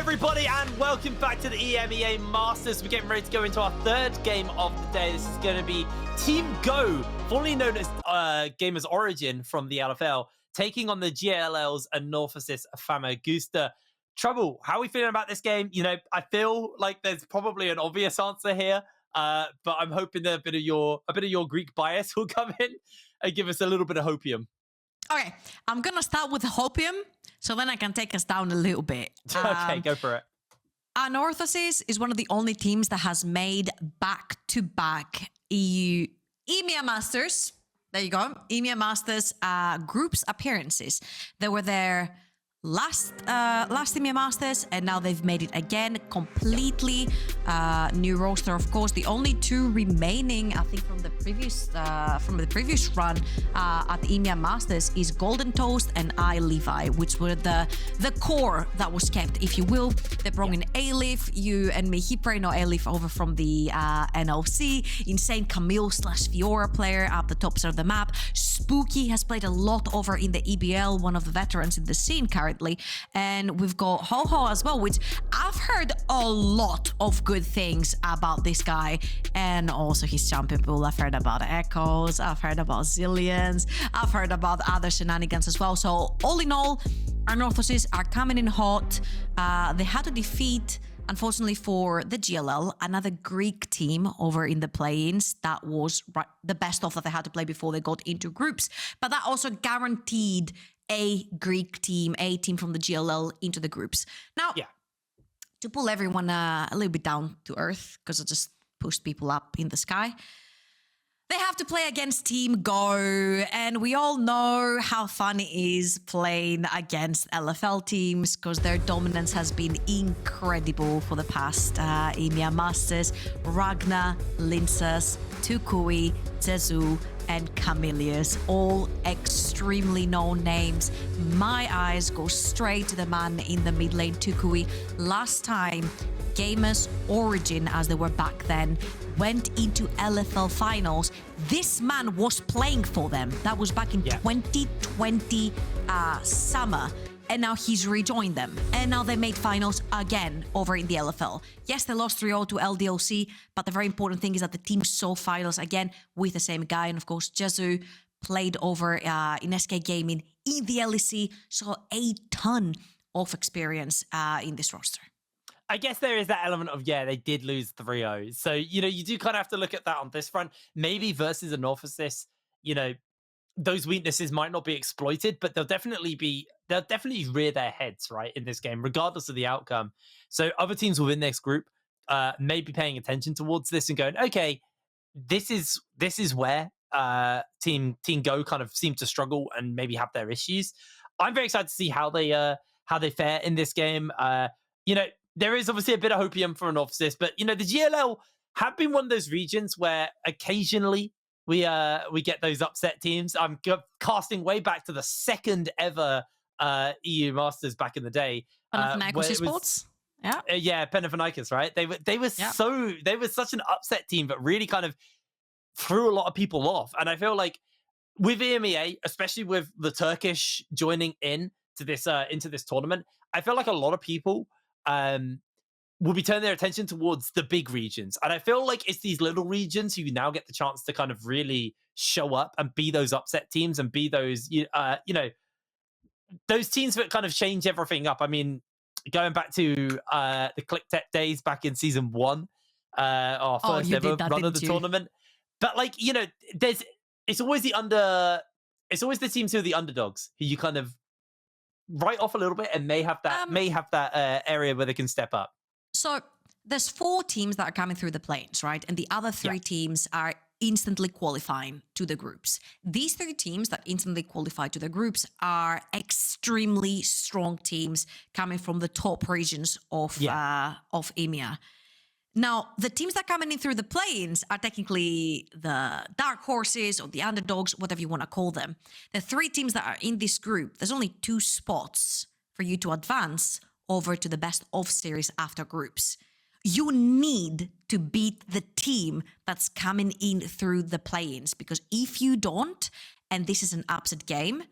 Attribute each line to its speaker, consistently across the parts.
Speaker 1: everybody, and welcome back to the EMEA Masters. We're getting ready to go into our third game of the day. This is going to be Team Go, formerly known as Gamers Origin from the LFL, taking on the GLL's Anorthosis Famagusta. Trouble, how are we feeling about this game? You know, I feel like there's probably an obvious answer here, but I'm hoping that a bit of your Greek bias will come in and give us a little bit of hopium.
Speaker 2: Okay, I'm going to start with hopium, so then I can take us down a little bit.
Speaker 1: Okay, go for it.
Speaker 2: Anorthosis is one of the only teams that has made back-to-back EMEA Masters. There you go. EMEA Masters groups appearances. They were there last EMEA Masters, and now they've made it again. Completely new roster, of course. The only two remaining, I think, from the previous run at the EMEA Masters is Golden Toast and iLevi, which were the core that was kept, if you will. They brought in Eyliph. You and me, he probably know Eyliph over from the NLC. Insane Camille / Fiora player at the top side of the map. Spooky has played a lot over in the EBL, one of the veterans in the scene currently. And we've got HawHaw as well, which I've heard a lot of good things about this guy, and also his champion pool. I've heard about Echoes, I've heard about Zillions, I've heard about other shenanigans as well. So all in all, Anorthosis are coming in hot. They had to defeat, unfortunately for the GLL, another Greek team over in the play-ins. That was the best of that they had to play before they got into groups. But that also guaranteed a Greek team, a team from the GLL into the groups. Now, to pull everyone a little bit down to earth, because I just pushed people up in the sky, they have to play against Team Go, and we all know how fun it is playing against LFL teams because their dominance has been incredible for the past EMEA Masters. Ragner, Lyncas, Toucouille, Jezu, and Kamilius, all extremely known names. My eyes go straight to the man in the mid lane, Toucouille. Last time, Gamers Origin, as they were back then, went into LFL finals. This man was playing for them. That was back in 2020 summer. And now he's rejoined them. And now they made finals again over in the LFL. Yes, they lost 3-0 to LDOC, but the very important thing is that the team saw finals again with the same guy. And of course, Jezu played over in SK Gaming in the LEC, so a ton of experience in this roster.
Speaker 1: I guess there is that element of, they did lose 3-0. So, you know, you do kind of have to look at that on this front. Maybe versus Anorthosis, you know, those weaknesses might not be exploited, but they'll definitely rear their heads, right, in this game, regardless of the outcome. So other teams within this group may be paying attention towards this and going, okay, this is where Team Go kind of seem to struggle and maybe have their issues. I'm very excited to see how they fare in this game. You know, there is obviously a bit of hopium for Anorthosis, but you know, the GLL have been one of those regions where occasionally we get those upset teams. I'm casting way back to the second ever EU Masters back in the day.
Speaker 2: Anorthosis Esports?
Speaker 1: Yeah, Panathinaikos, right? They were such an upset team, but really kind of threw a lot of people off. And I feel like with EMEA, especially with the Turkish joining in to this into this tournament, I feel like a lot of people will be turning their attention towards the big regions. And I feel like it's these little regions who now get the chance to kind of really show up and be those upset teams and be those, you know, those teams that kind of change everything up. I mean, going back to the ClickTech days back in season 1, our first ever run of the tournament. But like, you know, it's always the teams who are the underdogs who you kind of write off a little bit and may have that area where they can step up.
Speaker 2: So there's 4 teams that are coming through the plains, right? And the other 3 teams are instantly qualifying to the groups. These 3 teams that instantly qualify to the groups are extremely strong teams coming from the top regions of EMEA. Now, the teams that are coming in through the plains are technically the dark horses or the underdogs, whatever you want to call them. The 3 teams that are in this group, there's only 2 spots for you to advance over to the best of series after groups. You need to beat the team that's coming in through the play-ins, because if you don't, and this is an upset game,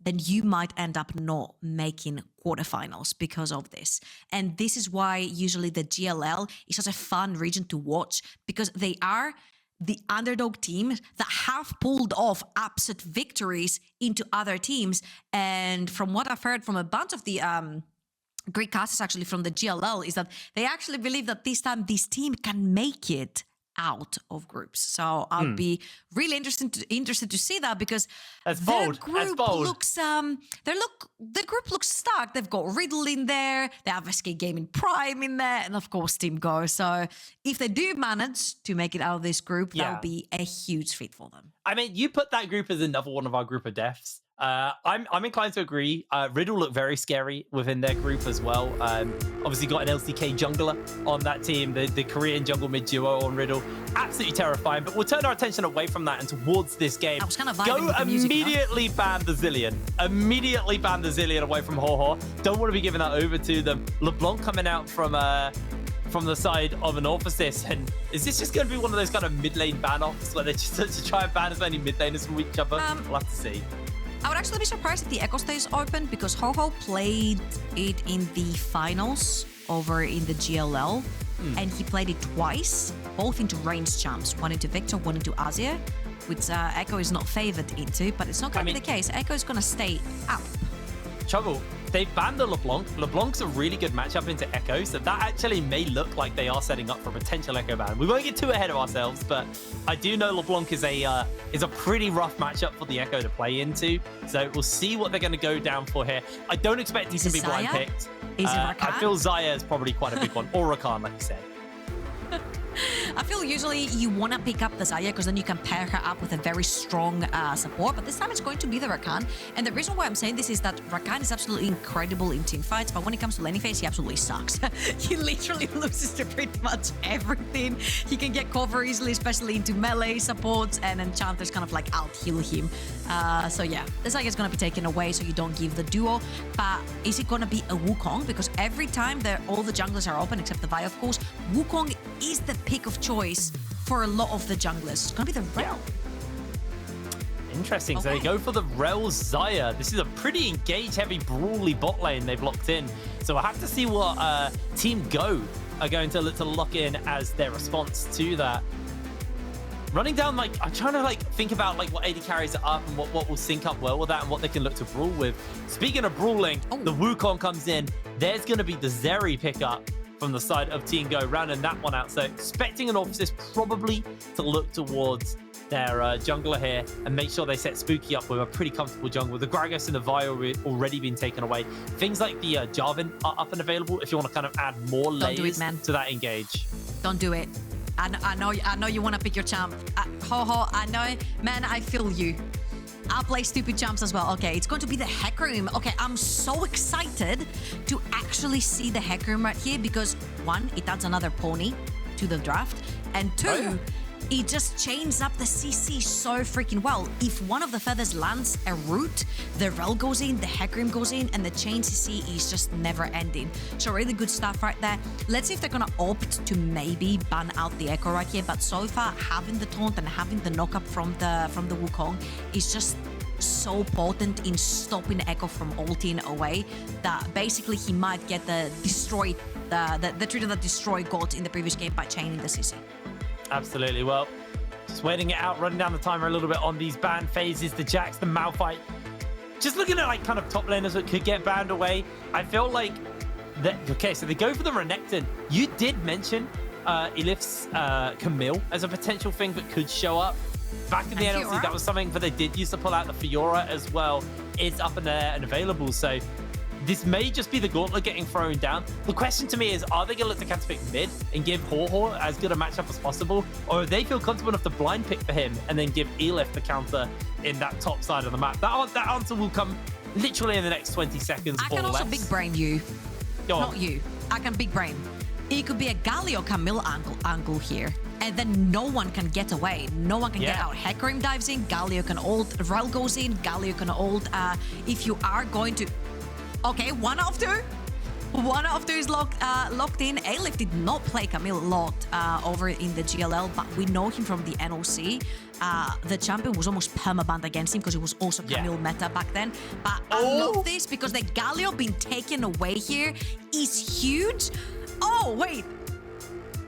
Speaker 2: then you might end up not making quarterfinals because of this. And this is why usually the GLL is such a fun region to watch, because they are the underdog team that have pulled off upset victories into other teams. And from what I've heard from a bunch of the Greek casters actually from the GLL is that they actually believe that this time this team can make it out of groups. So I'll be really interested to see that, because their group looks the group looks stuck. They've got Riddle in there, they have SK Gaming Prime in there, and of course Team Go. So if they do manage to make it out of this group, that'll be a huge feat for them.
Speaker 1: I mean, you put that group as another one of our group of deaths. I'm inclined to agree. Riddle look very scary within their group as well. Obviously got an LCK jungler on that team, the Korean jungle mid duo on Riddle. Absolutely terrifying, but we'll turn our attention away from that and towards this game.
Speaker 2: I was kind of
Speaker 1: Go immediately ban the Zillion. Immediately ban the Zillion away from HawHaw. Don't want to be giving that over to them. LeBlanc coming out from the side of Anorthosis, and is this just going to be one of those kind of mid lane ban offs where they just to try and ban as many mid laners from each other? We'll have to see.
Speaker 2: I would actually be surprised if the Echo stays open, because HawHaw played it in the finals over in the GLL, and he played it twice, both into ranged champs, one into Victor, one into Azir, which Echo is not favored into, but it's not going to be the case. Echo is going to stay up.
Speaker 1: Trouble. They've banned the LeBlanc. LeBlanc's a really good matchup into Echo, so that actually may look like they are setting up for a potential Echo ban. We won't get too ahead of ourselves, but I do know LeBlanc is a pretty rough matchup for the Echo to play into. So we'll see what they're going to go down for here. I don't expect it to be blind picked.
Speaker 2: Is it Rakan?
Speaker 1: I feel Xayah is probably quite a big one, or Rakan, like you said.
Speaker 2: I feel usually you want to pick up the Xayah because then you can pair her up with a very strong support, but this time it's going to be the Rakan. And the reason why I'm saying this is that Rakan is absolutely incredible in team fights, but when it comes to laning phase, he absolutely sucks. He literally loses to pretty much everything. He can get cover easily, especially into melee supports, and enchanters kind of like out-heal him. So yeah, the Xayah is going to be taken away, so you don't give the duo. But is it going to be a Wukong? Because every time all the junglers are open, except the Vi, of course, Wukong is the pick of choice for a lot of the junglers. It's going to be the Rell.
Speaker 1: Interesting. So they go for the Rell Xayah. This is a pretty engaged, heavy, brawly bot lane they've locked in. So we'll have to see what Team Go are going to look to lock in as their response to that. Running down, I'm trying to think about what AD carries are up and what will sync up well with that and what they can look to brawl with. Speaking of brawling, the Wukong comes in. There's going to be the Zeri pickup from the side of Team Go, rounding that one out. So expecting Anorthosis probably to look towards their jungler here and make sure they set Spooky up with a pretty comfortable jungle. The Gragas and the Vi already been taken away. Things like the Jarvan are up and available if you want to kind of add more layers to that engage.
Speaker 2: Don't do it. I know you want to pick your champ. HawHaw, I know. Man, I feel you. I'll play stupid champs as well. Okay, it's going to be the Hecarim. Okay, I'm so excited to actually see the Hecarim right here because, one, it adds another pony to the draft, and two, it just chains up the CC so freaking well. If one of the feathers lands a root, the Rell goes in, the Hecarim goes in, and the chain CC is just never ending. So really good stuff right there. Let's see if they're gonna opt to maybe ban out the Echo right here. But so far, having the taunt and having the knock-up from the Wukong is just so potent in stopping Echo from ulting away that basically he might get the destroy, the treatment that Destroy got in the previous game by chaining the CC.
Speaker 1: Absolutely. Well, just waiting it out, running down the timer a little bit on these ban phases. The Jax, the Malphite. Just looking at kind of top laners that could get banned away. I feel like okay, so they go for the Renekton. You did mention Eylif's Camille as a potential thing that could show up. Back in the NLC, that was something that they did use to pull out. The Fiora as well is up in there and available. So this may just be the gauntlet getting thrown down. The question to me is, are they going to look to counter pick mid and give HawHaw as good a matchup as possible? Or do they feel comfortable enough to blind pick for him and then give Eyliph the counter in that top side of the map? That answer will come literally in the next 20 seconds
Speaker 2: I can also big brain you. Not you. I can big brain. It could be a Galio Camille angle here. And then no one can get away. No one can get out. Hecarim dives in, Galio can ult, Rell goes in, Galio can ult. If you are going to... Okay, 1 of 2. One of those locked in. Eyliph did not play Camille locked over in the GLL, but we know him from the NOC. The champion was almost permabanned against him because it was also Camille meta back then. But I love this because the Galio being taken away here is huge. Oh, wait.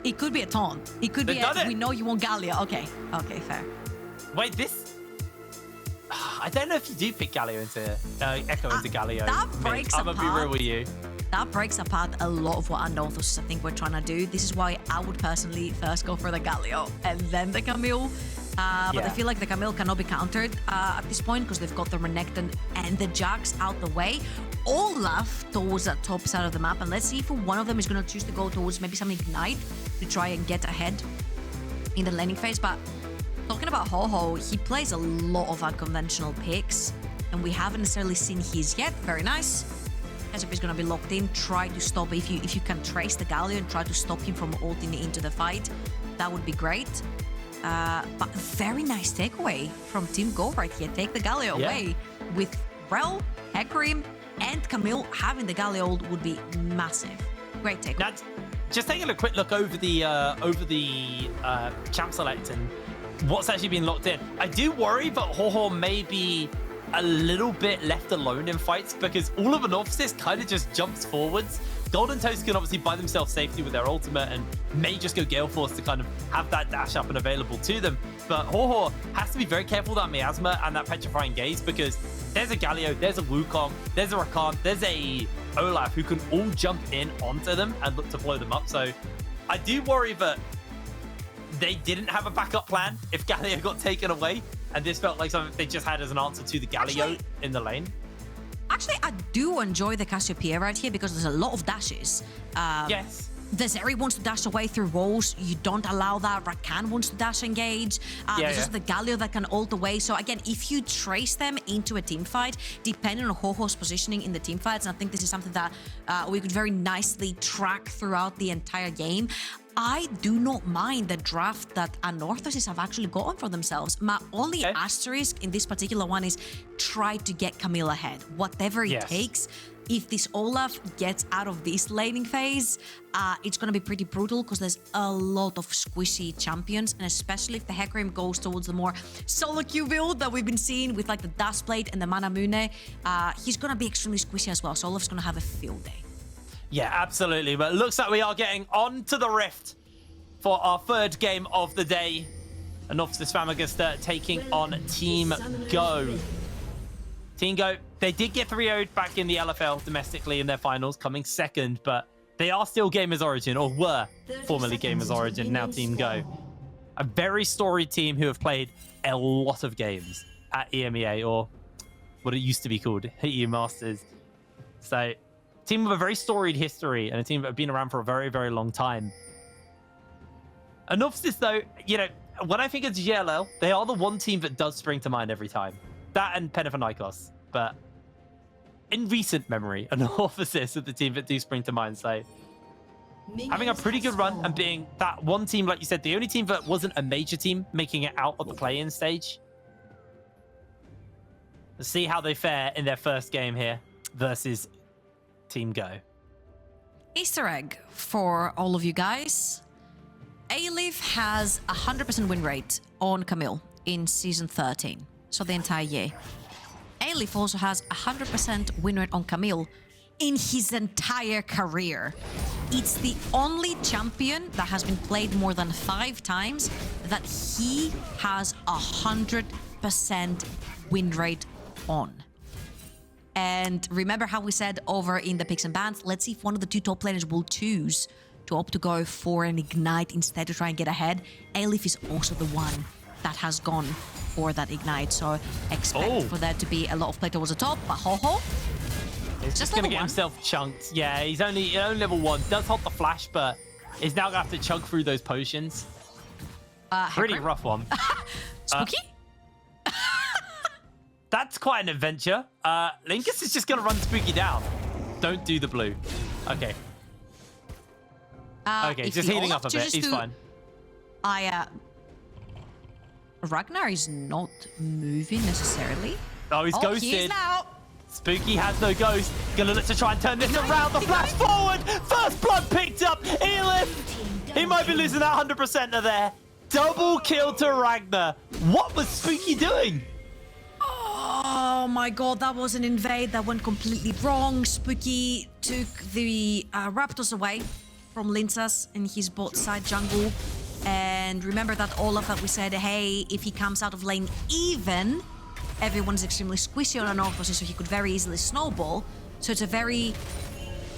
Speaker 2: It could be a taunt. It could be we know you want Galio. Okay, fair.
Speaker 1: Wait, this... I don't know if you do pick Galio into... Echo into Galio.
Speaker 2: That breaks apart.
Speaker 1: I'm going to be real with you.
Speaker 2: That breaks apart a lot of what Anorthosis I think we're trying to do. This is why I would personally first go for the Galio and then the Camille. But I feel like the Camille cannot be countered at this point because they've got the Renekton and the Jax out the way. Olaf towards that top side of the map. And let's see if one of them is going to choose to go towards maybe some Ignite to try and get ahead in the laning phase. But talking about HawHaw, he plays a lot of unconventional picks. And we haven't necessarily seen his yet. Very nice. Cassiopeia is going to be locked in. Try to stop if you can trace the Galio and try to stop him from ulting into the fight. That would be great. But very nice takeaway from Team Go right here. Take the Galio away with Rell, Hecarim, and Camille having the Galio ult would be massive. Great takeaway. Now,
Speaker 1: just taking a quick look over the champ select and what's actually been locked in. I do worry that HawHaw may be a little bit left alone in fights because all of Anorthosis kind of just jumps forwards. Golden Toast can obviously buy themselves safety with their ultimate and may just go Gale Force to kind of have that dash up and available to them. But HawHaw has to be very careful with that Miasma and that Petrifying Gaze because there's a Galio, there's a Wukong, there's a Rakan, there's a Olaf who can all jump in onto them and look to blow them up. So I do worry that they didn't have a backup plan if Galio got taken away. And this felt like something they just had as an answer to the Galio in the lane.
Speaker 2: Actually, I do enjoy the Cassiopeia right here because there's a lot of dashes.
Speaker 1: Yes.
Speaker 2: The Zeri wants to dash away through walls. You don't allow that. Rakan wants to dash engage. There's just the Galio that can ult away. So again, if you trace them into a team fight, depending on HawHaw's positioning in the team fights, and I think this is something that we could very nicely track throughout the entire game. I do not mind the draft that Anorthosis have actually gotten for themselves. My only asterisk in this particular one is try to get Camille ahead. Whatever it takes. If this Olaf gets out of this laning phase, it's going to be pretty brutal because there's a lot of squishy champions. And especially if the Hecarim goes towards the more solo queue build that we've been seeing with like the Dust Blade and the Manamune, he's going to be extremely squishy as well. So Olaf's going to have a field day.
Speaker 1: Yeah, absolutely. But it looks like we are getting on to the Rift for our third game of the day. Anorthosis Famagusta taking on Team Go. Team Go, they did get 3-0'd back in the LFL domestically in their finals, coming second, but they are still Gamers Origin, or were formerly Gamers Origin, now Team Go. A very storied team who have played a lot of games at EMEA, or what it used to be called, EU Masters. So, team with a very storied history and a team that have been around for a very, very long time. Anorthosis, though, you know, when I think of GLL, they are the one team that does spring to mind every time. That and Panathinaikos. But in recent memory, Anorthosis are the team that do spring to mind. So having a pretty good run and being that one team, like you said, the only team that wasn't a major team making it out of the play-in stage. Let's see how they fare in their first game here versus Team Go.
Speaker 2: Easter egg for all of you guys. Eyliph has 100% win rate on Camille in Season 13, so the entire year. Eyliph also has 100% win rate on Camille in his entire career. It's the only champion that has been played more than 5 times that he has 100% win rate on. And remember how we said over in the picks and bans, let's see if one of the 2 top players will choose to opt to go for an Ignite instead to try and get ahead. Eyliph is also the one that has gone for that Ignite, so expect for there to be a lot of play towards the top. But HawHaw,
Speaker 1: he's just going to get himself chunked. Yeah, he's only level 1. Does hold the flash, but he's now going to have to chug through those potions. Pretty rough one.
Speaker 2: Spooky?
Speaker 1: That's quite an adventure. Lyncas is just going to run Spooky down. Don't do the blue. Okay. Okay, just healing up a bit. He's fine.
Speaker 2: Ragner is not moving necessarily.
Speaker 1: Oh, he's ghosted.
Speaker 2: He is now.
Speaker 1: Spooky has no ghost. Gonna look to try and turn this around. The flash forward. First blood picked up. Eyliph. He might be losing that 100% there. Double kill to Ragner. What was Spooky doing?
Speaker 2: Oh my god, that was an invade that went completely wrong. Spooky took the Raptors away from Lyncas in his bot side jungle. And remember that Olaf that we said, hey, if he comes out of lane even, everyone's extremely squishy on Anorthosis, so he could very easily snowball. So it's a very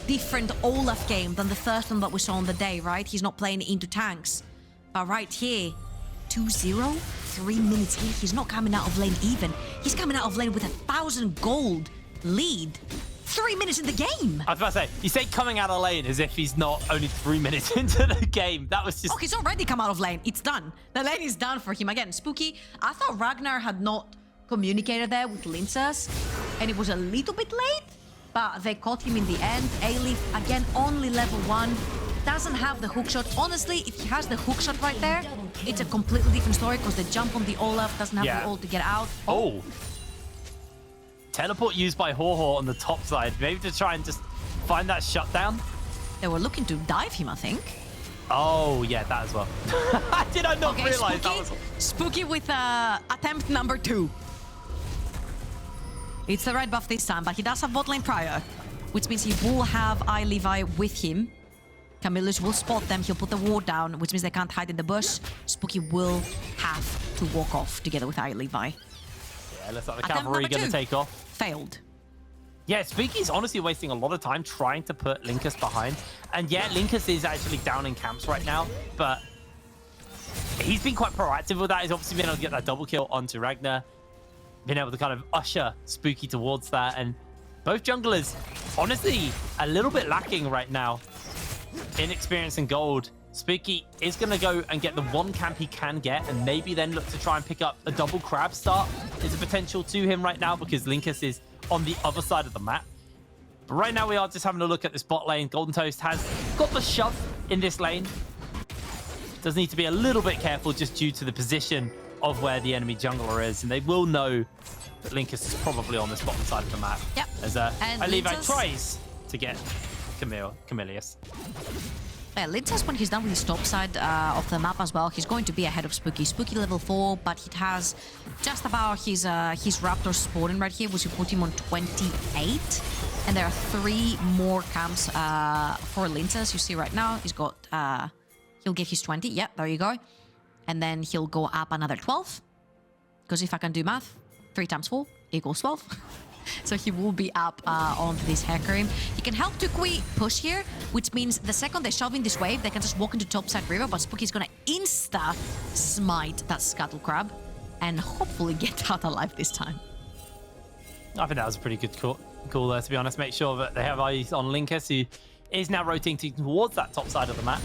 Speaker 2: different Olaf game than the first one that we saw on the day, right? He's not playing into tanks. But right here, 2-0, 3 minutes in, he's not coming out of lane even. He's coming out of lane with 1,000 gold lead. 3 minutes in the game.
Speaker 1: I was about to say, you say coming out of lane as if he's not only 3 minutes into the game. That was just...
Speaker 2: Oh, he's already come out of lane. It's done. The lane is done for him. Again, Spooky, I thought Ragnar had not communicated there with Lyncas, and it was a little bit late, but they caught him in the end. Eyliph, again, only level 1. Doesn't have the hookshot. Honestly, if he has the hookshot right there, it's a completely different story because the jump on the Olaf doesn't have the ult to get out.
Speaker 1: Oh. Teleport used by HawHaw on the top side. Maybe to try and just find that shutdown.
Speaker 2: They were looking to dive him, I think.
Speaker 1: Oh, yeah, that as well. Did I not realize that was...
Speaker 2: Spooky with attempt number 2. It's the red buff this time, but he does have bot lane prior, which means he will have iLevi with him. Kamilius will spot them. He'll put the ward down, which means they can't hide in the bush. Spooky will have to walk off together with iLevi.
Speaker 1: Yeah, looks like the cavalry going to take off.
Speaker 2: Failed.
Speaker 1: Yeah, Spooky's honestly wasting a lot of time trying to put Lyncas behind. And yeah, Lyncas is actually down in camps right now, but he's been quite proactive with that. He's obviously been able to get that double kill onto Ragnar, been able to kind of usher Spooky towards that. And both junglers, honestly, a little bit lacking right now in experience and gold. Spooky is going to go and get the one camp he can get, and maybe then look to try and pick up a double crab start. There's a potential to him right now because Lyncas is on the other side of the map. But right now we are just having a look at this bot lane. Golden Toast has got the shove in this lane. Does need to be a little bit careful just due to the position of where the enemy jungler is, and they will know that Lyncas is probably on this bottom side of the map.
Speaker 2: Yep.
Speaker 1: As iLevi tries to get Kamilius.
Speaker 2: Yeah, Lyncas, when he's done with his top side of the map as well, he's going to be ahead of Spooky. Spooky level 4, but he has just about his Raptor spawning right here, which will put him on 28. And there are 3 more camps for Lyncas. You see right now, he's got, he'll get his 20. Yeah, there you go. And then he'll go up another 12. Because if I can do math, 3 times 4 equals 12. So he will be up onto this hacker. He can help Toucouille push here, which means the second they shove in this wave, they can just walk into topside river, but Spooky's gonna insta-smite that Scuttle Crab and hopefully get out alive this time.
Speaker 1: I think that was a pretty good call there, to be honest. Make sure that they have eyes on Lyncas, who is now rotating towards that top side of the map.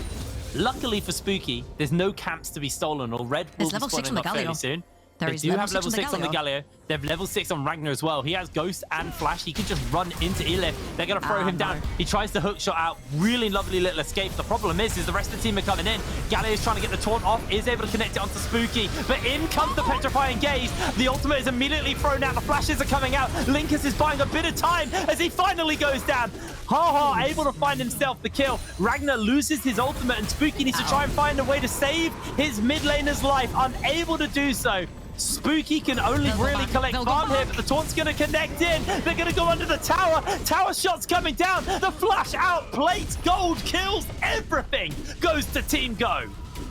Speaker 1: Luckily for Spooky, there's no camps to be stolen, or Red will be spawning up fairly soon. They do have level 6 on the Galio. They have level 6 on Ragnar as well. He has Ghost and Flash. He could just run into Eyliph. They're going to throw him down. He tries to hook shot out. Really lovely little escape. The problem is the rest of the team are coming in. Galio is trying to get the taunt off. Is able to connect it onto Spooky. But in comes the Petrifying Gaze. The ultimate is immediately thrown out. The flashes are coming out. Lyncas is buying a bit of time as he finally goes down. HawHaw able to find himself the kill. Ragnar loses his ultimate and Spooky needs to try and find a way to save his mid laner's life. Unable to do so. Spooky can only really collect farm here, but the taunt's going to connect in. They're going to go under the tower. Tower shots coming down. The flash outplays. Gold kills everything. Goes to Team Go.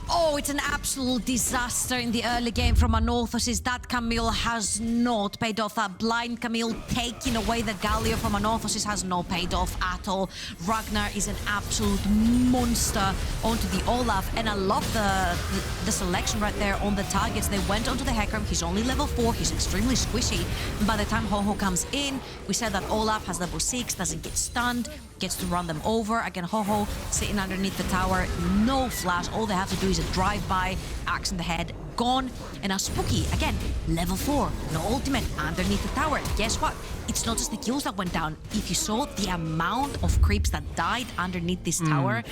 Speaker 2: Oh, it's an absolute disaster in the early game from Anorthosis. That Camille has not paid off. That blind Camille taking away the Galio from Anorthosis has not paid off at all. Ragnar is an absolute monster onto the Olaf, and I love the selection right there on the targets. They went onto the Hacker. He's only level 4. He's extremely squishy. And by the time HawHaw comes in, we said that Olaf has level 6, doesn't get stunned, gets to run them over. Again, HawHaw sitting underneath the tower, no flash. All they have to do is a drive-by, axe in the head, gone. And now Spooky, again, level 4, no ultimate, underneath the tower. Guess what? It's not just the kills that went down. If you saw the amount of creeps that died underneath this tower,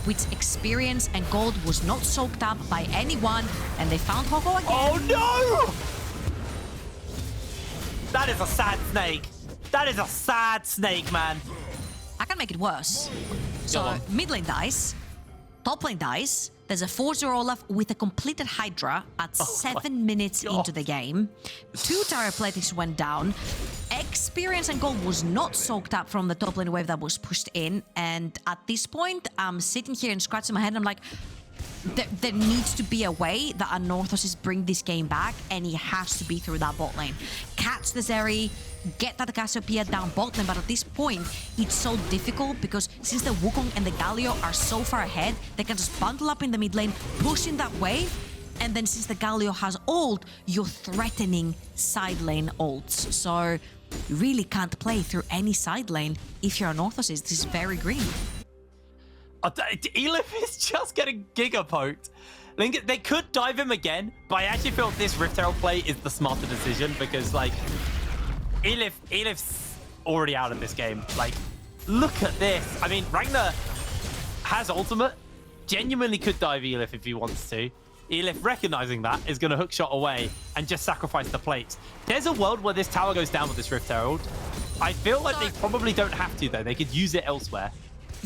Speaker 2: with experience and gold was not soaked up by anyone, and they found HawHaw again.
Speaker 1: Oh no! That is a sad snake. That is a sad snake, man.
Speaker 2: I can make it worse. So
Speaker 1: on.
Speaker 2: mid lane dies, top lane dies. There's a 4-0 Olaf with a completed Hydra at 7 minutes into the game. 2 tower plates went down. Experience and gold was not soaked up from the top lane wave that was pushed in. And at this point, I'm sitting here and scratching my head. And I'm like, there needs to be a way that Anorthosis bring this game back, and he has to be through that bot lane. Catch the Zeri, get that Cassiopeia down bot lane, but at this point, it's so difficult because since the Wukong and the Galio are so far ahead, they can just bundle up in the mid lane, push in that wave, and then since the Galio has ult, you're threatening side lane ults. So you really can't play through any side lane if you're Anorthosis. This is very green.
Speaker 1: Eyliph is just getting giga poked. Lyncas, they could dive him again, but I actually feel this Rift Herald play is the smarter decision because, like, Eyliph's already out of this game. Like, look at this. I mean, Ragner has ultimate. Genuinely could dive Eyliph if he wants to. Eyliph, recognizing that, is going to hook shot away and just sacrifice the plates. There's a world where this tower goes down with this Rift Herald. I feel like they probably don't have to, though. They could use it elsewhere.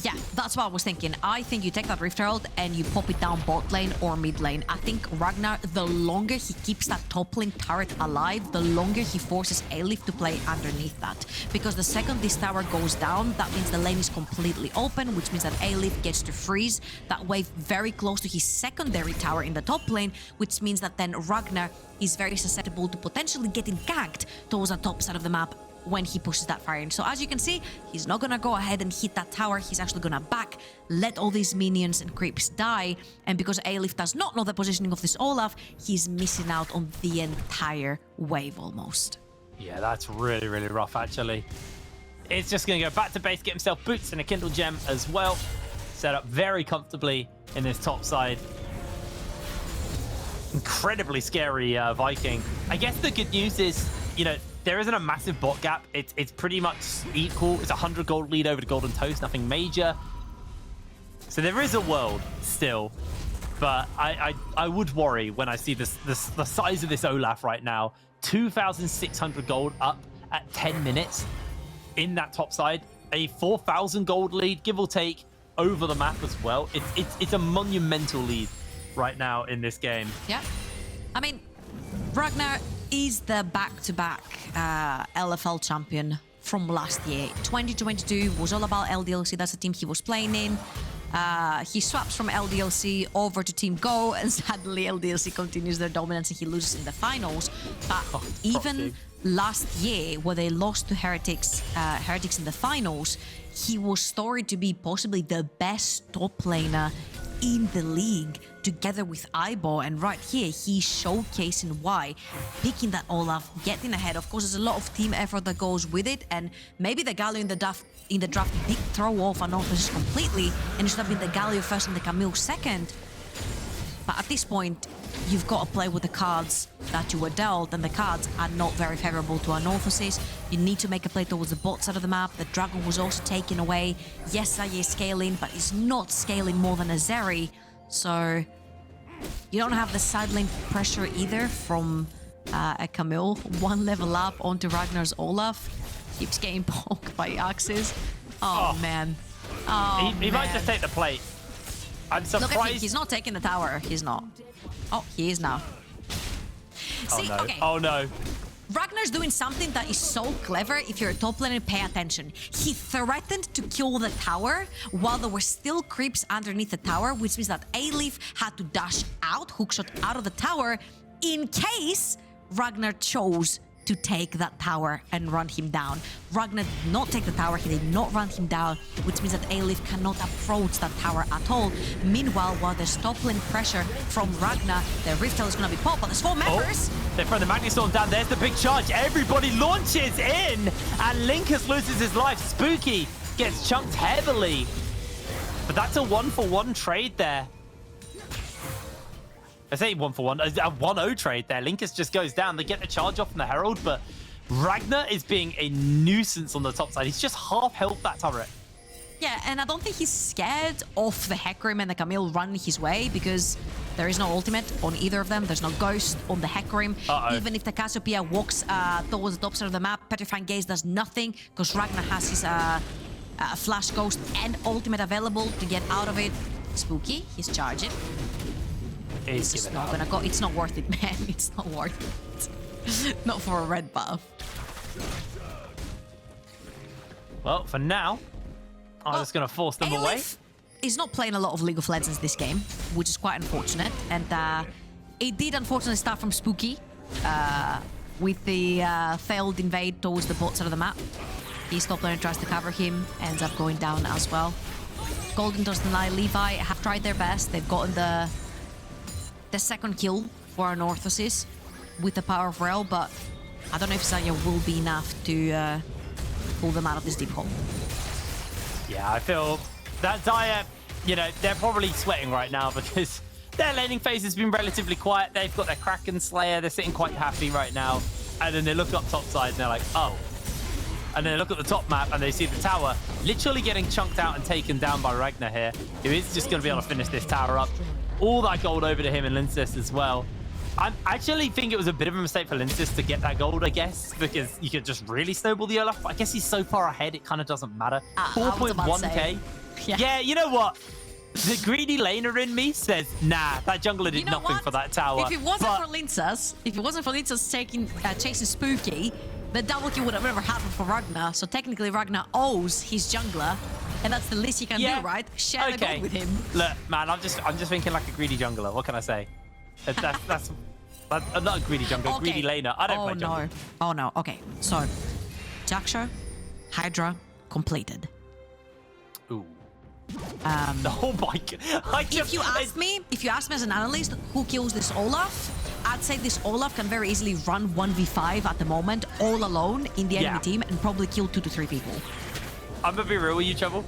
Speaker 2: Yeah, that's what I was thinking. I think you take that Rift Herald and you pop it down bot lane or mid lane. I think Ragnar, the longer he keeps that top lane turret alive, the longer he forces Eyliph to play underneath that. Because the second this tower goes down, that means the lane is completely open, which means that Eyliph gets to freeze that wave very close to his secondary tower in the top lane, which means that then Ragnar is very susceptible to potentially getting ganked towards the top side of the map when he pushes that fire in. So as you can see, he's not gonna go ahead and hit that tower. He's actually gonna back, let all these minions and creeps die. And because Eyliph does not know the positioning of this Olaf, he's missing out on the entire wave almost.
Speaker 1: Yeah, that's really, really rough, actually. It's just gonna go back to base, get himself boots and a Kindle Gem as well. Set up very comfortably in this top side. Incredibly scary Viking. I guess the good news is, you know, there isn't a massive bot gap. It's pretty much equal. It's 100 gold lead over to Golden Toast, nothing major. So there is a world still, but I would worry when I see the size of this Olaf right now. 2,600 gold up at 10 minutes in that top side. A 4,000 gold lead, give or take, over the map as well. It's a monumental lead right now in this game.
Speaker 2: Yeah, I mean, Ragnar is the back-to-back LFL champion from last year. 2022 was all about LDLC. That's the team he was playing in. He swaps from LDLC over to Team Go, and sadly LDLC continues their dominance and he loses in the finals. But even last year, where they lost to Heretics in the finals, he was storied to be possibly the best top laner in the league, together with Aibo, and right here he's showcasing why, picking that Olaf, getting ahead. Of course, there's a lot of team effort that goes with it, and maybe the Galio in the draft did throw off Anorthosis completely, and it should have been the Galio first and the Camille second. But at this point, you've got to play with the cards that you were dealt, and the cards are not very favorable to Anorthosis. You need to make a play towards the bot side of the map. The Dragon was also taken away. Yes, Xayah is scaling, but he's not scaling more than a Zeri. So you don't have the side lane pressure either from a Camille. One level up onto Ragnar's Olaf. Keeps getting poked by axes. Oh, man. Oh,
Speaker 1: he might just take the plate. I'm surprised.
Speaker 2: Look at him. He's not taking the tower. He's not. Oh, he is now.
Speaker 1: Oh,
Speaker 2: See,
Speaker 1: no.
Speaker 2: okay.
Speaker 1: Oh, no.
Speaker 2: Ragnar's doing something that is so clever if you're a top laner, pay attention. He threatened to kill the tower while there were still creeps underneath the tower, which means that Eyliph had to dash out, hookshot out of the tower, in case Ragnar chose to take that tower and run him down. Ragnar did not take the tower, he did not run him down, which means that Eyliph cannot approach that tower at all. Meanwhile, while there's top lane pressure from Ragnar, the Rift Herald is going to be popped, but there's 4 members.
Speaker 1: They throw the Magnet Storm down. There's the big charge. Everybody launches in, and Lyncas loses his life. Spooky gets chunked heavily. But that's a 1-for-1 trade there. I say 1-for-1, a 1-0 trade there. Lyncas just goes down. They get the charge off from the Herald, but Ragnar is being a nuisance on the top side. He's just half health that turret.
Speaker 2: Yeah, and I don't think he's scared of the Hecarim and the Camille running his way because there is no ultimate on either of them. There's no ghost on the Hecarim. Even if the Cassiopeia walks towards the top side of the map, Petrifying Gaze does nothing because Ragnar has his Flash Ghost and ultimate available to get out of it. Spooky, he's charging.
Speaker 1: He's
Speaker 2: It's not gonna go. It's not worth it, man. It's not worth it. Not for a red buff.
Speaker 1: Well, for now, I'm just going to force them away.
Speaker 2: Eyliph is not playing a lot of League of Legends this game, which is quite unfortunate. And it did unfortunately start from Spooky with the failed invade towards the bot side of the map. His top laner tries to cover him, ends up going down as well. Golden Dust and iLevi have tried their best. They've gotten the second kill for Anorthosis with the power of Rell, but I don't know if Xayah will be enough to pull them out of this deep hole.
Speaker 1: Yeah, I feel that Xayah, you know, they're probably sweating right now because their laning phase has been relatively quiet. They've got their Kraken Slayer. They're sitting quite happy right now. And then they look up top side and they're like, oh. And then they look at the top map and they see the tower literally getting chunked out and taken down by Ragner here, who is just going to be able to finish this tower up. All that gold over to him and Lyncas as well. I actually think it was a bit of a mistake for Lyncas to get that gold, I guess, because you could just really snowball the Olaf. I guess he's so far ahead, it kind of doesn't matter. 4.1k.
Speaker 2: Yeah,
Speaker 1: you know what? The greedy laner in me says, nah, that jungler did nothing for that tower.
Speaker 2: If it wasn't for Lyncas taking chasing Spooky, the double kill would have never happened for Ragnar. So technically, Ragnar owes his jungler, and that's the least he can do, right? Share the gold with him.
Speaker 1: Look, man, I'm just thinking like a greedy jungler. What can I say? That's I'm not a greedy jungler, greedy laner. I don't play jungler.
Speaker 2: Oh no. Okay, so Jaksha, Hydra completed.
Speaker 1: Ooh. Oh my god!
Speaker 2: If you ask me as an analyst who kills this Olaf, I'd say this Olaf can very easily run 1v5 at the moment, all alone in the enemy team, and probably kill 2 to 3 people.
Speaker 1: I'm gonna be real with you, Trouble.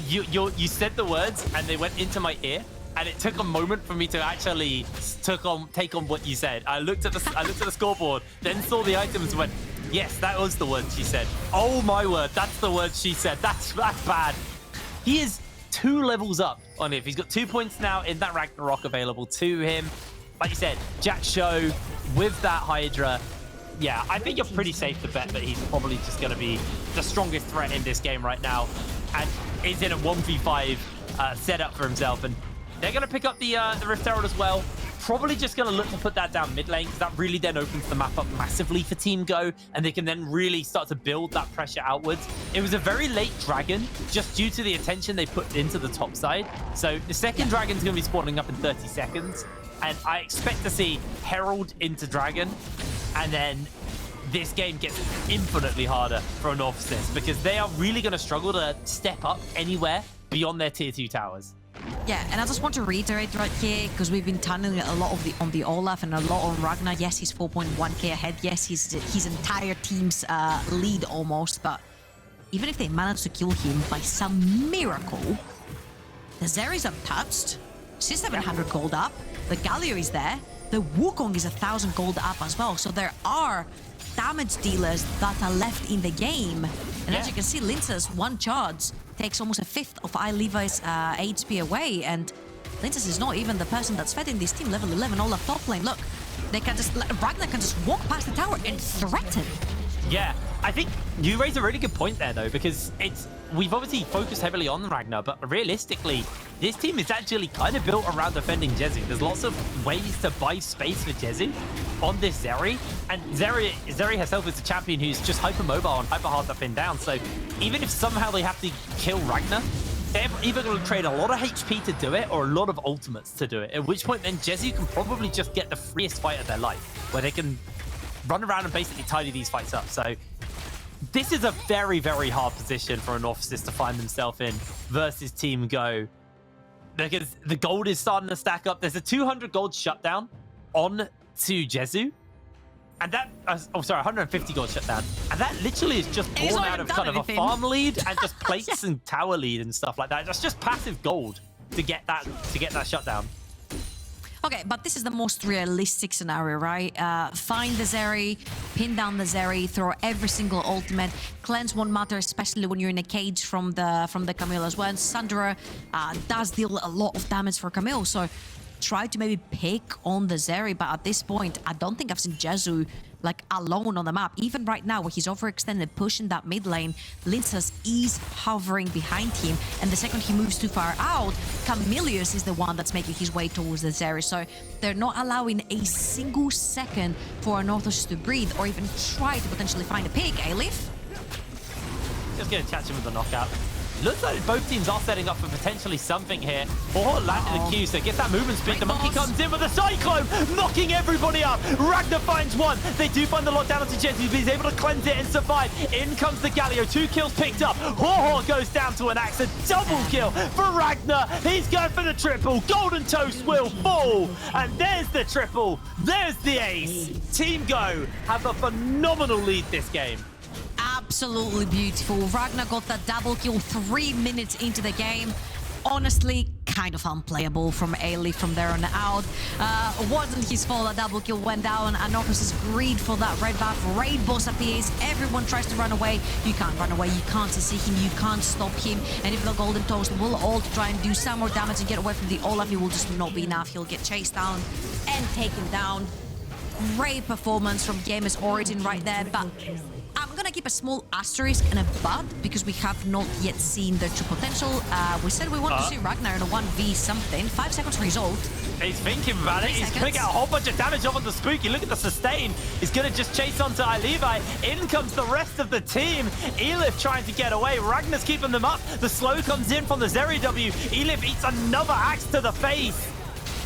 Speaker 1: You said the words, and they went into my ear, and it took a moment for me to actually take on what you said. I looked at the scoreboard, then saw the items, and went, yes, that was the word she said. Oh my word, that's the word she said. That's bad. He is 2 levels up on it. He's got 2 points now in that Ragnarok available to him. Like you said, Jack Show with that Hydra. Yeah, I think you're pretty safe to bet that he's probably just going to be the strongest threat in this game right now. And is in a 1v5 setup for himself. And they're going to pick up the Rift Herald as well. Probably just going to look to put that down mid lane because that really then opens the map up massively for Team Go, and they can then really start to build that pressure outwards. It was a very late dragon just due to the attention they put into the top side. So the second dragon's going to be spawning up in 30 seconds, and I expect to see Herald into dragon, and then this game gets infinitely harder for Anorthosis because they are really going to struggle to step up anywhere beyond their tier 2 towers.
Speaker 2: Yeah, and I just want to reiterate right here, because we've been tunneling a lot on the Olaf and a lot on Ragnar. Yes, he's 4.1k ahead. Yes, he's his entire team's lead almost. But even if they manage to kill him by some miracle, the Zeri's untouched. She's 700 gold up. The Galio is there. The Wukong is 1,000 gold up as well. So there are damage dealers that are left in the game. And as you can see, Lyncas, 1 charge takes almost a fifth of iLevi's HP away, and Lyncas is not even the person that's fed in this team. Level 11 Olaf top lane. Look, they can just Ragnar can just walk past the tower and threaten.
Speaker 1: Yeah, I think you raise a really good point there though, because we've obviously focused heavily on Ragnar, but realistically, this team is actually kind of built around defending Jezu. There's lots of ways to buy space for Jezu on this Zeri, and Zeri herself is a champion who's just hyper mobile and hyper hard to pin down. So even if somehow they have to kill Ragnar, they're either going to trade a lot of HP to do it or a lot of ultimates to do it, at which point then Jezu can probably just get the freest fight of their life, where they can run around and basically tidy these fights up. So this is a very, very hard position for Anorthosis to find themselves in versus Team Go, because the gold is starting to stack up. There's a 200 gold shutdown on to Jezu, and that 150 gold shutdown, and that literally is just born out of kind of a farm lead and just plates and tower lead and stuff like that. That's just passive gold to get that shutdown.
Speaker 2: Okay, but this is the most realistic scenario, right? Find the Zeri, pin down the Zeri, throw every single ultimate. Cleanse won't matter, especially when you're in a cage from the Camille as well. Sandra does deal a lot of damage for Camille, so try to maybe pick on the Zeri, but at this point, I don't think I've seen Jezu like alone on the map. Even right now, where he's overextended, pushing that mid lane, Lyncas is hovering behind him, and the second he moves too far out, Kamilius is the one that's making his way towards the Zeri. So they're not allowing a single second for Anorthosis to breathe or even try to potentially find a pick. Eyliph?
Speaker 1: Just gonna catch him with the knockout. Looks like both teams are setting up for potentially something here. HawHaw landed the Q, so get that movement speed. The monkey comes in with a cyclone, knocking everybody up. Ragner finds one. They do find the lockdown onto Jezu, but he's able to cleanse it and survive. In comes the Galio. 2 kills picked up. HawHaw goes down to an axe. A double kill for Ragner. He's going for the triple. Golden Toast will fall. And there's the triple. There's the ace. Team Go have a phenomenal lead this game.
Speaker 2: Absolutely beautiful. Ragnar got that double kill 3 minutes into the game. Honestly, kind of unplayable from Eyliph from there on out. Wasn't his fault that double kill went down. Anorthosis greed for that red buff. Raid boss appears. Everyone tries to run away. You can't run away. You can't see him. You can't stop him. And if the Golden Toast will all try and do some more damage and get away from the Olaf, it will just not be enough. He'll get chased down and taken down. Great performance from Gamer's Origin right there, but I'm gonna keep a small asterisk and a but because we have not yet seen their true potential. We said we want to see Ragnar in a 1v something. 5 seconds result.
Speaker 1: He's thinking about it. He's gonna get a whole bunch of damage off on the Spooky. Look at the sustain. He's gonna just chase onto iLevi. In comes the rest of the team. Eyliph trying to get away. Ragnar's keeping them up. The slow comes in from the Zeri W. Eyliph eats another axe to the face.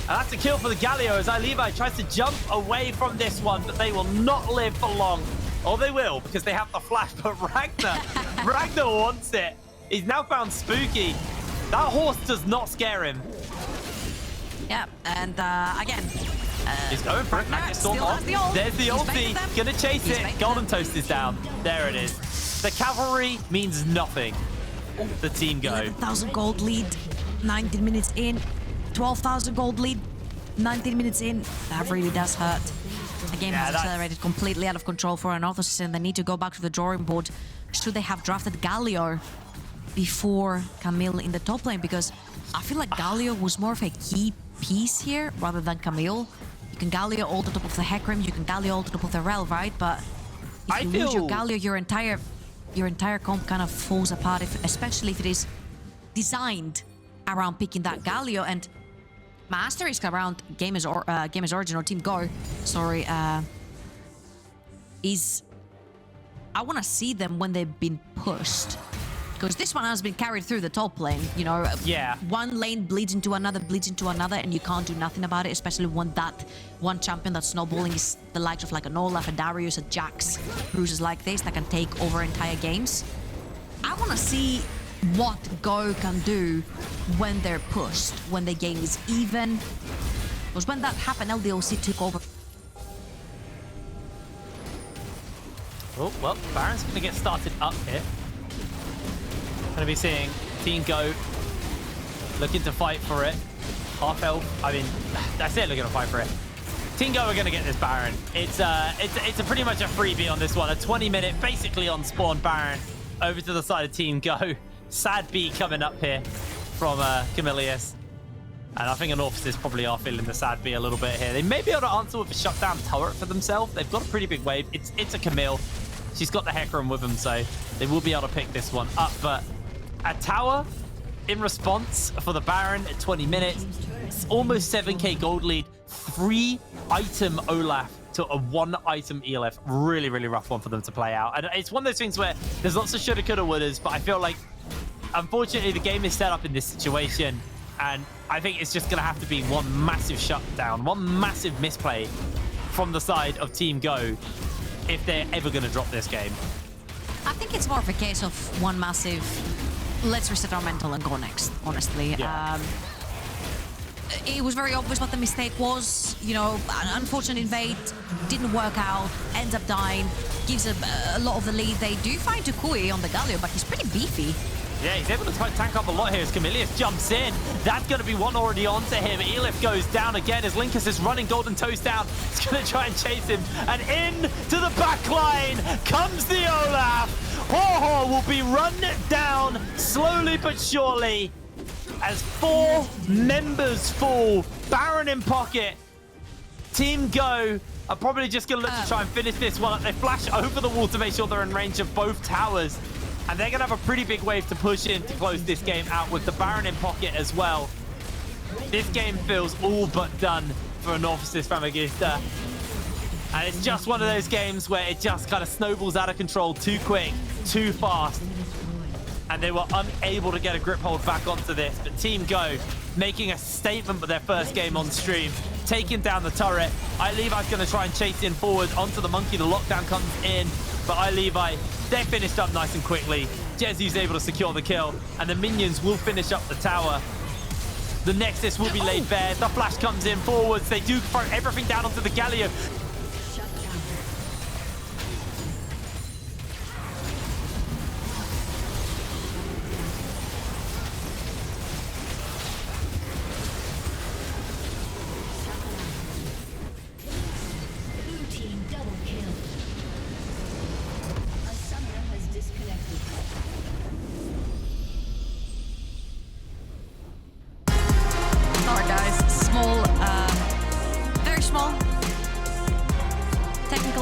Speaker 1: And that's a kill for the Galio as iLevi tries to jump away from this one, but they will not live for long. Or they will, because they have the flash, but Ragnar wants it. He's now found Spooky. That horse does not scare him.
Speaker 2: Yeah, and again...
Speaker 1: he's going for it. There's the ulti. Gonna chase it. Golden Toast is down. There it is. The cavalry means nothing. The team Go.
Speaker 2: 11,000 gold lead, 19 minutes in. 12,000 gold lead, 19 minutes in. That really does hurt. The game has accelerated completely out of control for Anorthosis, and they need to go back to the drawing board. Should they have drafted Galio before Camille in the top lane? Because I feel like Galio was more of a key piece here rather than Camille. You can Galio all the top of the Hecarim, you can Galio all the top of the Rell, right? But if you lose your Galio, your entire comp kind of falls apart, especially if it is designed around picking that Galio. And my asterisk around Gamer's Origin or Team Go, sorry, is I want to see them when they've been pushed. Because this one has been carried through the top lane, you know.
Speaker 1: Yeah.
Speaker 2: One lane bleeds into another, and you can't do nothing about it, especially when that one champion that's snowballing is the likes of like an Olaf, a Darius, a Jax, bruises like this that can take over entire games. I want to see what Go can do when they're pushed, when the game is even. Because when that happened, LDOC took over.
Speaker 1: Oh, well, Baron's going to get started up here. Going to be seeing Team Go looking to fight for it. Half health. I mean, that's it, looking to fight for it. Team Go are going to get this Baron. It's a pretty much a freebie on this one. A 20-minute, basically on spawn Baron over to the side of Team Go. Sad B coming up here from Kamilius. And I think Anorthosis probably are feeling the sad B a little bit here. They may be able to answer with a shutdown turret for themselves. They've got a pretty big wave. It's a Camille. She's got the Hecarim with them, so they will be able to pick this one up. But a tower in response for the Baron at 20 minutes. It's almost 7k gold lead. 3-item Olaf to a 1-item Eyliph. Really, really rough one for them to play out. And it's one of those things where there's lots of shoulda, coulda, wouldas, but I feel like, unfortunately, the game is set up in this situation. And I think it's just going to have to be one massive shutdown, one massive misplay from the side of Team Go if they're ever going to drop this game.
Speaker 2: I think it's more of a case of one massive, let's reset our mental and go next, honestly. Yeah. It was very obvious what the mistake was. You know, an unfortunate invade, didn't work out, ends up dying, gives a lot of the lead. They do find Toucouille on the Galio, but he's pretty beefy.
Speaker 1: Yeah, he's able to tank up a lot here as Kamilius jumps in. That's going to be one already onto him. Eyliph goes down again as Lyncas is running Golden Toast down. He's going to try and chase him. And into the back line comes the Olaf. HawHaw will be run down slowly but surely as 4 members fall. Baron in pocket. Team Go are probably just going to look to try and finish this one up. They flash over the wall to make sure they're in range of both towers. And they're going to have a pretty big wave to push in to close this game out with the Baron in pocket as well. This game feels all but done for Anorthosis Famagusta. And it's just one of those games where it just kind of snowballs out of control too quick, too fast. And they were unable to get a grip hold back onto this. But Team Go making a statement with their first game on stream, taking down the turret. iLevi's going to try and chase in forward onto the monkey. The lockdown comes in, but iLevi, they're finished up nice and quickly. Jezu's able to secure the kill, and the minions will finish up the tower. The Nexus will be laid bare. The flash comes in forwards. They do throw everything down onto the Galio.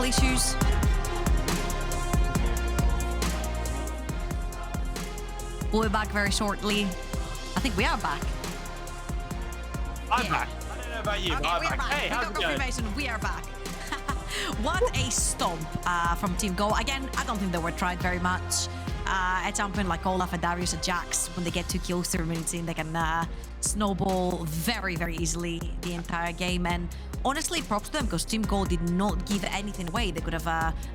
Speaker 2: Issues. We'll be back very shortly. I think we are back.
Speaker 1: I'm back. I don't know about you, but I'm back. Hey, how's it going?
Speaker 2: We are back. What a stomp from Team Go. Again, I don't think they were trying very much. At some point, like Olaf and Darius and Jax, when they get 2 kills 3 minutes in, they can snowball very, very easily the entire game. And honestly, props to them, because Team Go did not give anything away. They could have,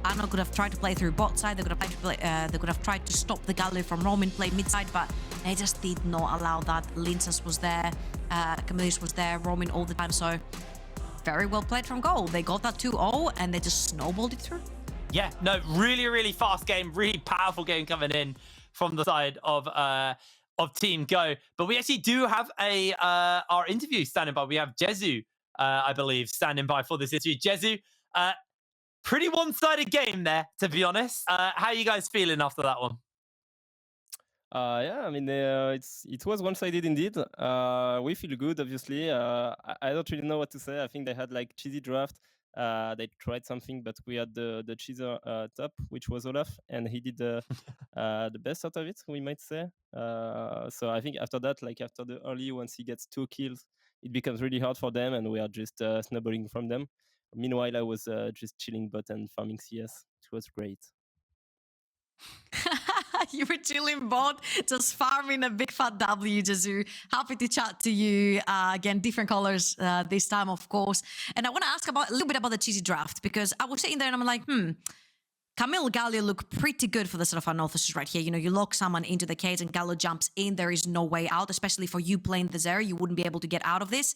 Speaker 2: Arno could have tried to play through bot side. They could have tried to stop the Galio from roaming, play mid side, but they just did not allow that. Lyncas was there, Kamilius was there, roaming all the time. So very well played from Go. They got that 2-0 and they just snowballed it through.
Speaker 1: Yeah, no, really, really fast game, really powerful game coming in from the side of Team Go. But we actually do have our interview standing by. We have Jezu, I believe, standing by for this interview. Jezu, pretty one-sided game there, to be honest. How are you guys feeling after that one?
Speaker 3: Yeah, I mean, it was one-sided indeed. We feel good, obviously. I don't really know what to say. I think they had like cheesy draft. They tried something, but we had the cheeser top, which was Olaf, and he did the best out of it, we might say. So I think after that, like after the early, once he gets 2 kills, it becomes really hard for them, and we are just snowballing from them. Meanwhile, I was just chilling bot and farming CS. It was great.
Speaker 2: You were chilling bot, just farming a big fat W, Jezu. Happy to chat to you. Again, different colors this time, of course. And I want to ask a little bit about the cheesy draft, because I was sitting there and I'm like, Camille, Galio look pretty good for the sort of Anorthosis right here. You know, you lock someone into the cage and Galio jumps in. There is no way out, especially for you playing the Zeri. You wouldn't be able to get out of this.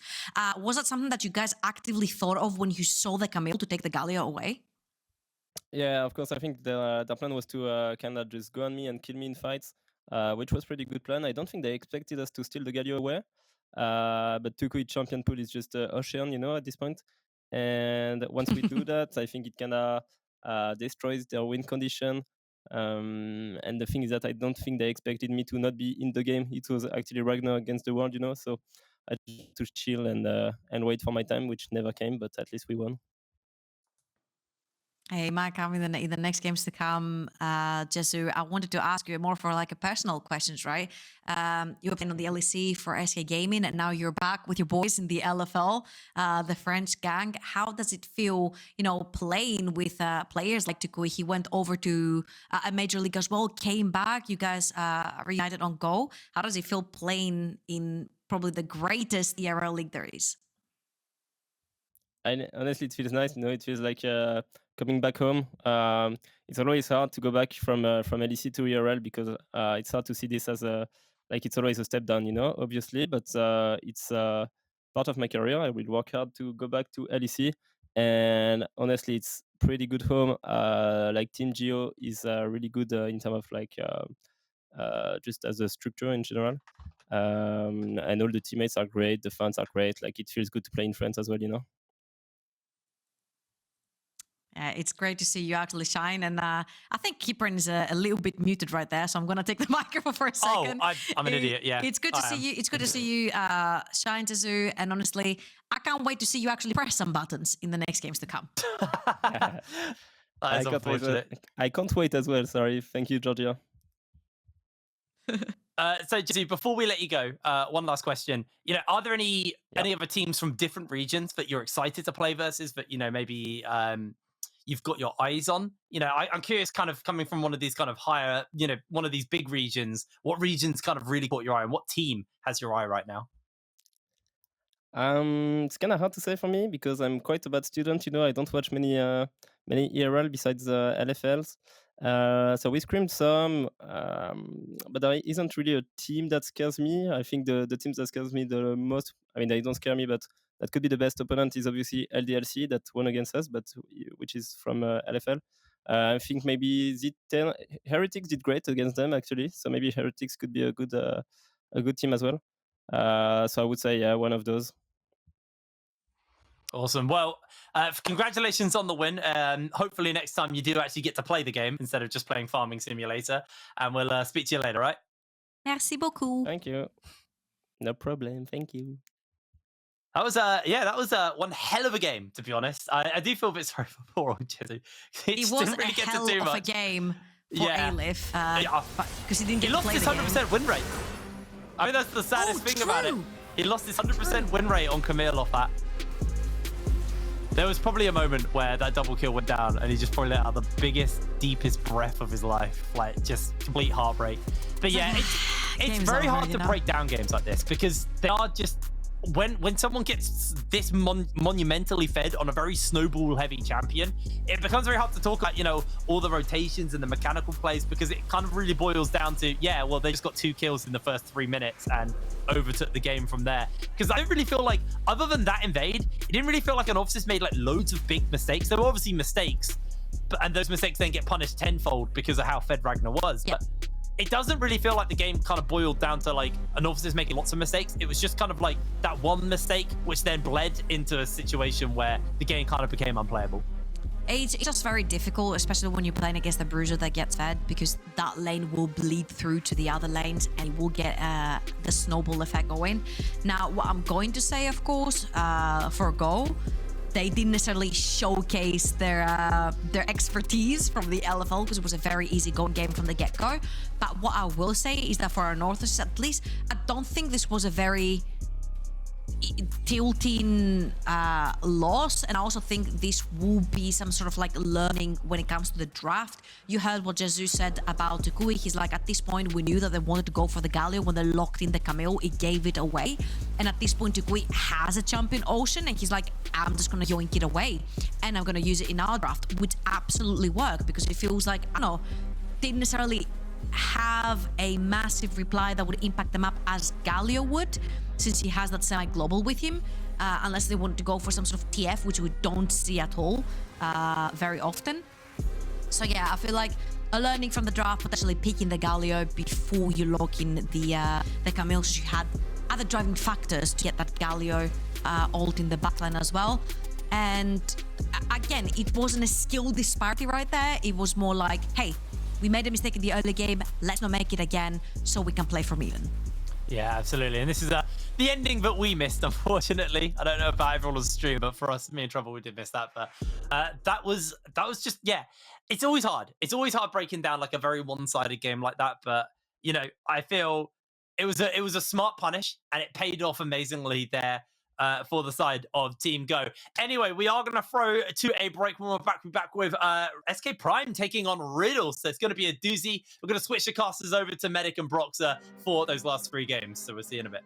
Speaker 2: Was that something that you guys actively thought of when you saw the Camille to take the Galio away?
Speaker 3: Yeah, of course. I think the plan was to kind of just go on me and kill me in fights, which was pretty good plan. I don't think they expected us to steal the Galio away. But Toucouille champion pool is just ocean, you know, at this point. And once we do that, I think it kind of destroys their win condition. And the thing is that I don't think they expected me to not be in the game. It was actually Ragner against the world, you know. So I had to chill and wait for my time, which never came, but at least we won.
Speaker 2: Hey, Mike, in the next games to come, Jezu, I wanted to ask you more for like a personal questions, right? You were playing on the LEC for SK Gaming, and now you're back with your boys in the LFL, the French gang. How does it feel, you know, playing with players like Toucouille? He went over to a major league as well, came back. You guys reunited on Go. How does it feel playing in probably the greatest ERL league there is?
Speaker 3: Honestly, it feels nice. You know, it feels like coming back home. It's always hard to go back from LEC to ERL, because it's hard to see this as it's always a step down, you know, obviously. But it's part of my career. I will work hard to go back to LEC. And honestly, it's pretty good home. Like Team Geo is really good in terms of just as a structure in general. And all the teammates are great, the fans are great. Like it feels good to play in France as well, you know.
Speaker 2: It's great to see you actually shine, and I think Kiprin is a little bit muted right there, so I'm gonna take the microphone for a second.
Speaker 1: Oh, I'm an idiot. Yeah,
Speaker 2: it's good to see you. It's good to see you shine, Jezu, and honestly, I can't wait to see you actually press some buttons in the next games to come.
Speaker 1: That is unfortunate.
Speaker 3: I can't wait as well. Sorry. Thank you, Georgia.
Speaker 1: So, Jezu, before we let you go, one last question. You know, are there any other teams from different regions that you're excited to play versus that, you know, maybe you've got your eyes on? You know, I'm curious, kind of coming from one of these kind of higher, you know, one of these big regions, what regions kind of really caught your eye and what team has your eye right now?
Speaker 3: It's kind of hard to say for me because I'm quite a bad student. You know, I don't watch many ERL besides LFLs. So we screamed some, but there isn't really a team that scares me. I think the teams that scares me the most, I mean, they don't scare me, but that could be the best opponent is obviously LDLC that won against us, but which is from LFL. I think maybe Z10 Heretics did great against them actually, so maybe Heretics could be a good team as well. So I would say one of those.
Speaker 1: Awesome. Well, congratulations on the win. Hopefully next time you do actually get to play the game instead of just playing Farming Simulator. And we'll speak to you later, right?
Speaker 2: Merci beaucoup.
Speaker 3: Thank you. No problem. Thank you.
Speaker 1: That was one hell of a game, to be honest. I do feel a bit sorry for poor old Jezu.
Speaker 2: It was really a hell of a game for Eyliph. Because he didn't get to play the game.
Speaker 1: He lost his 100% win rate. I mean, that's the saddest thing about it. He lost his 100% win rate on Camille off that. There was probably a moment where that double kill went down and he just probably let out the biggest, deepest breath of his life. Like, just complete heartbreak. But yeah, it's very hard to break down games like this because they are just... When someone gets this monumentally fed on a very snowball-heavy champion, it becomes very hard to talk about, you know, all the rotations and the mechanical plays because it kind of really boils down to, yeah, well, they just got 2 kills in the first 3 minutes and overtook the game from there. Because I don't really feel like, other than that invade, it didn't really feel like Anorthosis made like loads of big mistakes. There were obviously mistakes, and those mistakes then get punished tenfold because of how fed Ragner was.
Speaker 2: Yep.
Speaker 1: But it doesn't really feel like the game kind of boiled down to like Anorthosis making lots of mistakes. It was just kind of like that one mistake, which then bled into a situation where the game kind of became unplayable.
Speaker 2: It's just very difficult, especially when you're playing against the bruiser that gets fed, because that lane will bleed through to the other lanes and you will get the snowball effect going. Now, what I'm going to say, of course, for Go, they didn't necessarily showcase their expertise from the LFL because it was a very easy going game from the get-go. But what I will say is that for Anorthosis, at least, I don't think this was a very tilting loss, and I also think this will be some sort of like learning when it comes to the draft. You heard what Jezu said about Toucouille. He's like, at this point we knew that they wanted to go for the Galio. When they locked in the Camille, it gave it away, and at this point Toucouille has a champion Ocean and he's like, I'm just gonna yoink it away and I'm gonna use it in our draft, which absolutely worked because it feels like, I don't know, didn't necessarily have a massive reply that would impact the map as Galio would, since he has that semi-global with him, unless they want to go for some sort of TF, which we don't see at all very often. So yeah, I feel like a learning from the draft, potentially picking the Galio before you lock in the Camille, so you had other driving factors to get that Galio ult in the backline as well. And again, it wasn't a skill disparity right there. It was more like, hey, we made a mistake in the early game, let's not make it again so we can play from even.
Speaker 1: Yeah, absolutely. And this is the ending that we missed, unfortunately. I don't know about everyone on stream, but for us, me and Trouble, we did miss that. But that was just, yeah, it's always hard. It's always hard breaking down like a very one-sided game like that. But, you know, I feel it was a smart punish and it paid off amazingly there for the side of Team Go. Anyway, we are going to throw to a break. When we're back with SK Prime taking on Riddle. So it's going to be a doozy. We're going to switch the casters over to Medic and Broxer for those last 3 games. So we'll see you in a bit.